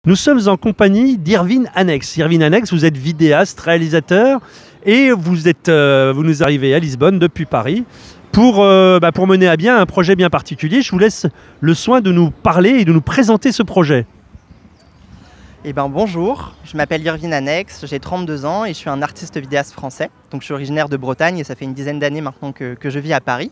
Nous sommes en compagnie d'Irvine Annex. Irvine Annex, vous êtes vidéaste, réalisateur et vous nous arrivez à Lisbonne depuis Paris pour mener à bien un projet bien particulier. Je vous laisse le soin de nous parler et de nous présenter ce projet. Eh ben, bonjour, je m'appelle Irvine Annex, j'ai 32 ans et je suis un artiste vidéaste français. Donc je suis originaire de Bretagne et ça fait une dizaine d'années maintenant que je vis à Paris.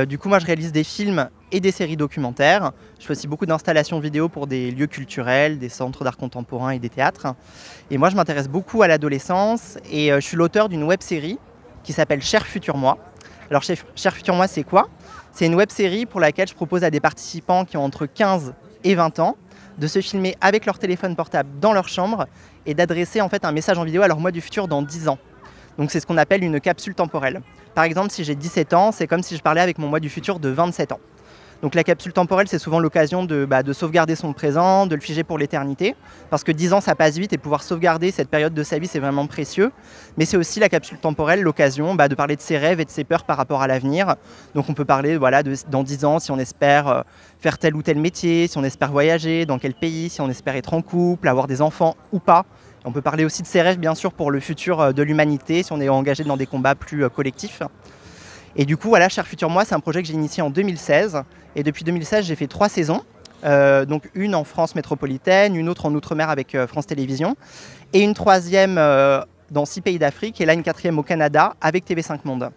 Du coup, moi je réalise des films et des séries documentaires. Je fais aussi beaucoup d'installations vidéo pour des lieux culturels, des centres d'art contemporain et des théâtres. Et moi je m'intéresse beaucoup à l'adolescence et je suis l'auteur d'une web-série qui s'appelle Cher Futur Moi. Alors Cher Futur Moi, c'est quoi? C'est une web-série pour laquelle je propose à des participants qui ont entre 15 et 20 ans de se filmer avec leur téléphone portable dans leur chambre et d'adresser en fait un message en vidéo à leur moi du futur dans 10 ans. Donc c'est ce qu'on appelle une capsule temporelle. Par exemple, si j'ai 17 ans, c'est comme si je parlais avec mon moi du futur de 27 ans. Donc la capsule temporelle, c'est souvent l'occasion de sauvegarder son présent, de le figer pour l'éternité, parce que 10 ans, ça passe vite et pouvoir sauvegarder cette période de sa vie, c'est vraiment précieux. Mais c'est aussi la capsule temporelle, l'occasion de parler de ses rêves et de ses peurs par rapport à l'avenir. Donc on peut parler dans 10 ans, si on espère faire tel ou tel métier, si on espère voyager, dans quel pays, si on espère être en couple, avoir des enfants ou pas. On peut parler aussi de ses rêves, bien sûr, pour le futur de l'humanité, si on est engagé dans des combats plus collectifs. Et du coup, voilà, Cher Futur Moi, c'est un projet que j'ai initié en 2016. Et depuis 2016, j'ai fait 3 saisons. Donc une en France métropolitaine, une autre en Outre-mer avec France Télévisions, et une troisième dans 6 pays d'Afrique, et là une 4e au Canada avec TV5 Monde.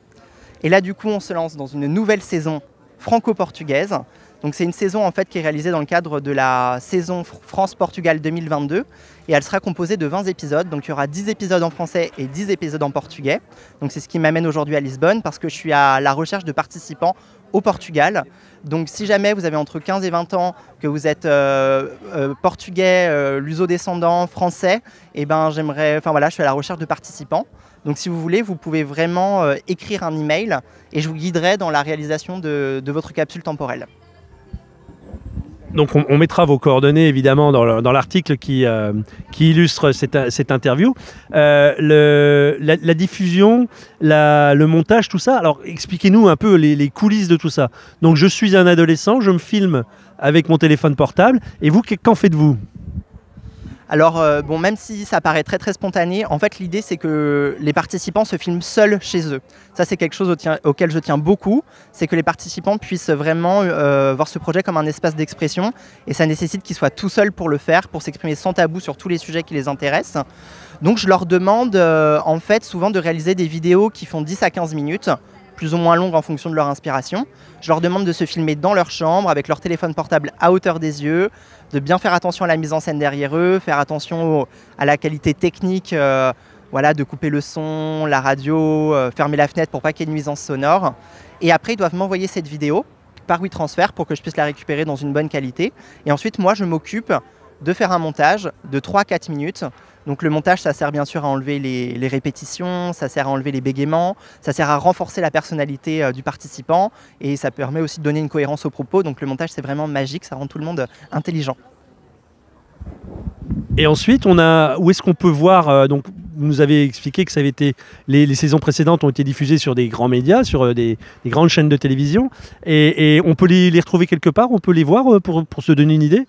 Et là, du coup, on se lance dans une nouvelle saison franco-portugaise. Donc c'est une saison en fait qui est réalisée dans le cadre de la saison France-Portugal 2022 et elle sera composée de 20 épisodes. Donc il y aura 10 épisodes en français et 10 épisodes en portugais. Donc c'est ce qui m'amène aujourd'hui à Lisbonne parce que je suis à la recherche de participants au Portugal. Donc si jamais vous avez entre 15 et 20 ans, que vous êtes portugais, luso-descendant, français, et je suis à la recherche de participants. Donc si vous voulez, vous pouvez vraiment écrire un email et je vous guiderai dans la réalisation de votre capsule temporelle. Donc on mettra vos coordonnées évidemment dans l'article qui illustre cette interview. La diffusion, le montage, tout ça. Alors expliquez-nous un peu les coulisses de tout ça. Donc je suis un adolescent, je me filme avec mon téléphone portable. Et vous, qu'en faites-vous ? Alors, même si ça paraît très très spontané, en fait l'idée c'est que les participants se filment seuls chez eux. Ça c'est quelque chose auquel je tiens beaucoup, c'est que les participants puissent vraiment voir ce projet comme un espace d'expression et ça nécessite qu'ils soient tout seuls pour le faire, pour s'exprimer sans tabou sur tous les sujets qui les intéressent. Donc je leur demande en fait souvent de réaliser des vidéos qui font 10 à 15 minutes, plus ou moins longues en fonction de leur inspiration. Je leur demande de se filmer dans leur chambre avec leur téléphone portable à hauteur des yeux, de bien faire attention à la mise en scène derrière eux, faire attention à la qualité technique, de couper le son, la radio, fermer la fenêtre pour pas qu'il y ait de nuisance sonore. Et après, ils doivent m'envoyer cette vidéo par WeTransfer pour que je puisse la récupérer dans une bonne qualité. Et ensuite, moi, je m'occupe de faire un montage de 3-4 minutes. Donc le montage, ça sert bien sûr à enlever les répétitions, ça sert à enlever les bégaiements, ça sert à renforcer la personnalité du participant et ça permet aussi de donner une cohérence aux propos. Donc le montage, c'est vraiment magique, ça rend tout le monde intelligent. Et ensuite, où est-ce qu'on peut voir donc vous nous avez expliqué que ça avait été les saisons précédentes ont été diffusées sur des grands médias, sur des grandes chaînes de télévision, et on peut les retrouver quelque part, on peut les voir pour se donner une idée.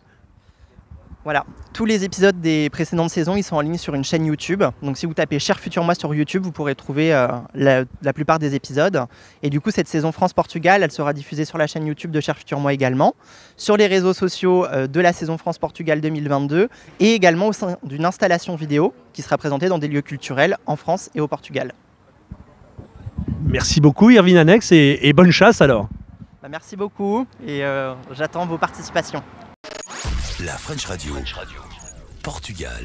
Voilà, tous les épisodes des précédentes saisons, ils sont en ligne sur une chaîne YouTube. Donc si vous tapez Cher Futur Moi sur YouTube, vous pourrez trouver la plupart des épisodes. Et du coup, cette saison France-Portugal, elle sera diffusée sur la chaîne YouTube de Cher Futur Moi également, sur les réseaux sociaux de la saison France-Portugal 2022 et également au sein d'une installation vidéo qui sera présentée dans des lieux culturels en France et au Portugal. Merci beaucoup Irvine Annex et bonne chasse alors. Merci beaucoup et j'attends vos participations. La French Radio. Portugal.